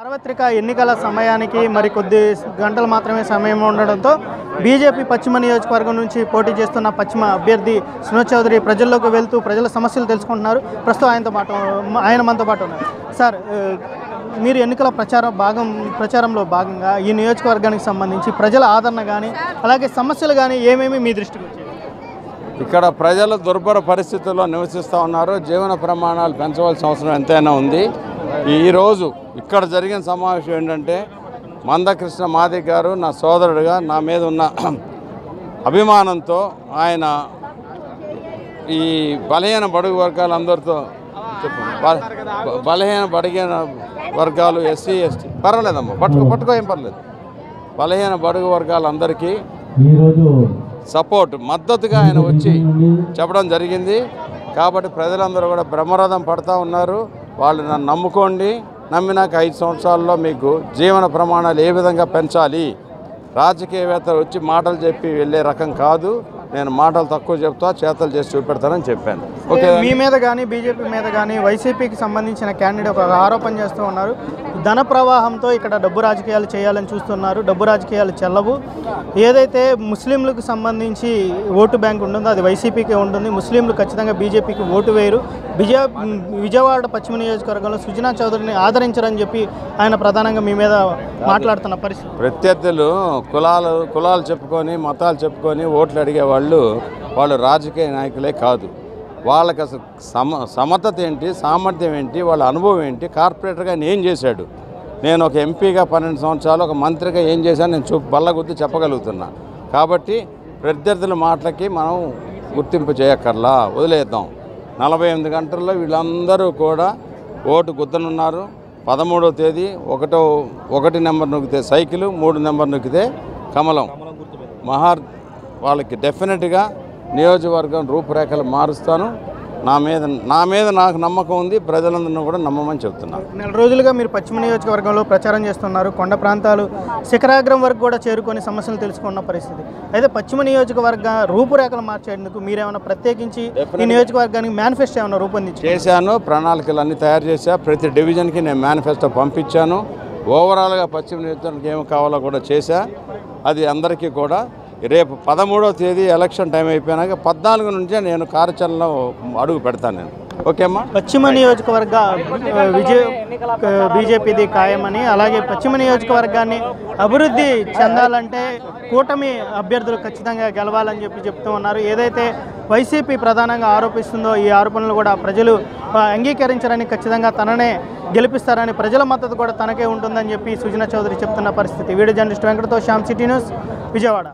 సార్వత్రిక ఎన్నికల సమయానికి మరి కొద్ది గంటలు మాత్రమే సమయం ఉండడంతో బీజేపీ పశ్చిమ నియోజకవర్గం నుంచి పోటీ చేస్తున్న పశ్చిమ అభ్యర్థి సునోద్ చౌదరి ప్రజల్లోకి వెళ్తూ ప్రజల సమస్యలు తెలుసుకుంటున్నారు. ప్రస్తుతం ఆయన మనతో పాటు ఉన్నారు. సార్, మీరు ఎన్నికల ప్రచారంలో భాగంగా ఈ నియోజకవర్గానికి సంబంధించి ప్రజల ఆదరణ కానీ అలాగే సమస్యలు కానీ ఏమేమి మీ దృష్టికి వచ్చాయి? ఇక్కడ ప్రజలు దుర్భర పరిస్థితుల్లో నివసిస్తూ ఉన్నారు. జీవన ప్రమాణాలు పెంచవలసిన అవసరం ఎంతైనా ఉంది. ఈరోజు ఇక్కడ జరిగిన సమావేశం ఏంటంటే మందకృష్ణ మాదిగ గారు నా సోదరుడుగా నా మీద ఉన్న అభిమానంతో ఆయన ఈ బలహీన బడుగు వర్గాలందరితో బలహీన బడిగిన వర్గాలు ఎస్సీ ఎస్టీ పర్వాలేదమ్మా పట్టుకో ఏం పర్లేదు బలహీన బడుగు వర్గాలందరికీ సపోర్ట్ మద్దతుగా ఆయన వచ్చి చెప్పడం జరిగింది. కాబట్టి ప్రజలందరూ కూడా బ్రహ్మరథం పడుతూ ఉన్నారు. వాళ్ళు నన్ను నమ్ముకోండి, నమ్మినాక 5 సంవత్సరాల్లో మీకు జీవన ప్రమాణాలు ఏ విధంగా పెంచాలి, రాజకీయవేత్తలు వచ్చి మాటలు చెప్పి వెళ్ళే రకం కాదు. నేను మాటలు తక్కువ చెప్తా, చేతలు చేసి చూపెడతానని చెప్పాను. ఓకే, మీ మీద కానీ బీజేపీ మీద కానీ వైసీపీకి సంబంధించిన క్యాండిడేట్ ఒక ఆరోపణ చేస్తూ ఉన్నారు. ధన ప్రవాహంతో ఇక్కడ డబ్బు రాజకీయాలు చేయాలని చూస్తున్నారు. డబ్బు రాజకీయాలు చెల్లవు. ఏదైతే ముస్లింలకు సంబంధించి ఓటు బ్యాంక్ ఉంటుందో అది వైసీపీకి ఉంటుంది. ముస్లింలు ఖచ్చితంగా బీజేపీకి ఓటు వేయరు. విజయవాడ పశ్చిమ నియోజకవర్గంలో సుజనా చౌదరిని ఆదరించరని చెప్పి ఆయన ప్రధానంగా మీ మీద మాట్లాడుతున్న పరిస్థితి. ప్రత్యర్థులు కులాలు చెప్పుకొని మతాలు చెప్పుకొని ఓట్లు అడిగేవాళ్ళు వాళ్ళు రాజకీయ నాయకులే కాదు. వాళ్ళకి అసలు సమర్థత ఏంటి, సామర్థ్యం ఏంటి, వాళ్ళ అనుభవం ఏంటి, కార్పొరేటర్గా నేను ఏం చేశాడు, నేను ఒక ఎంపీగా 12 సంవత్సరాలు ఒక మంత్రిగా ఏం చేశాను నేను బల్లగుద్ది చెప్పగలుగుతున్నా. కాబట్టి ప్రత్యర్థుల మాటలకి మనం గుర్తింపు చేయక్కర్లా, వదిలేద్దాం. 48 గంటల్లో వీళ్ళందరూ కూడా ఓటు గుద్దనున్నారు. 13వ తేదీ 1 నెంబర్ నొక్కితే సైకిలు, 3 నెంబర్ నొక్కితే కమలం వాళ్ళకి డెఫినెట్గా నియోజకవర్గం రూపురేఖలు మారుస్తాను. నా మీద నాకు నమ్మకం ఉంది. ప్రజలందరినీ కూడా నమ్మమని చెప్తున్నాను. 4 రోజులుగా మీరు పశ్చిమ నియోజకవర్గంలో ప్రచారం చేస్తున్నారు. కొండ ప్రాంతాలు శిఖరాగ్రం వరకు కూడా చేరుకొని సమస్యలు తెలుసుకున్న పరిస్థితి. అయితే పశ్చిమ నియోజకవర్గ రూపురేఖలు మార్చేందుకు మీరేమైనా ప్రత్యేకించి ఈ నియోజకవర్గానికి మేనిఫెస్టో ఏమైనా చేశాను. ప్రణాళికలు అన్నీ తయారు చేశా. ప్రతి డివిజన్కి నేను మేనిఫెస్టో పంపించాను. ఓవరాల్గా పశ్చిమ నియోజకవర్గం ఏమి కావాలో కూడా చేశా. అది అందరికీ కూడా రేపు 13వ తేదీ ఎలక్షన్ టైం అయిపోయినాక 14 నుంచే నేను కార్యాచరణలో అడుగు పెడతాను నేను. ఓకేమ్మా. పశ్చిమ నియోజకవర్గ బీజేపీది ఖాయమని, అలాగే పశ్చిమ నియోజకవర్గాన్ని అభివృద్ధి చెందాలంటే కూటమి అభ్యర్థులు ఖచ్చితంగా గెలవాలని చెప్తూ ఉన్నారు. ఏదైతే వైసీపీ ప్రధానంగా ఆరోపిస్తుందో ఈ ఆరోపణలు కూడా ప్రజలు అంగీకరించారని, ఖచ్చితంగా తననే గెలిపిస్తారని, ప్రజల మద్దతు కూడా తనకే ఉంటుందని చెప్పి సుజనా చౌదరి చెప్తున్న పరిస్థితి. వీడియో జర్నలిస్ట్ వెంకటతో శ్యామ్, సిటీ న్యూస్, విజయవాడ.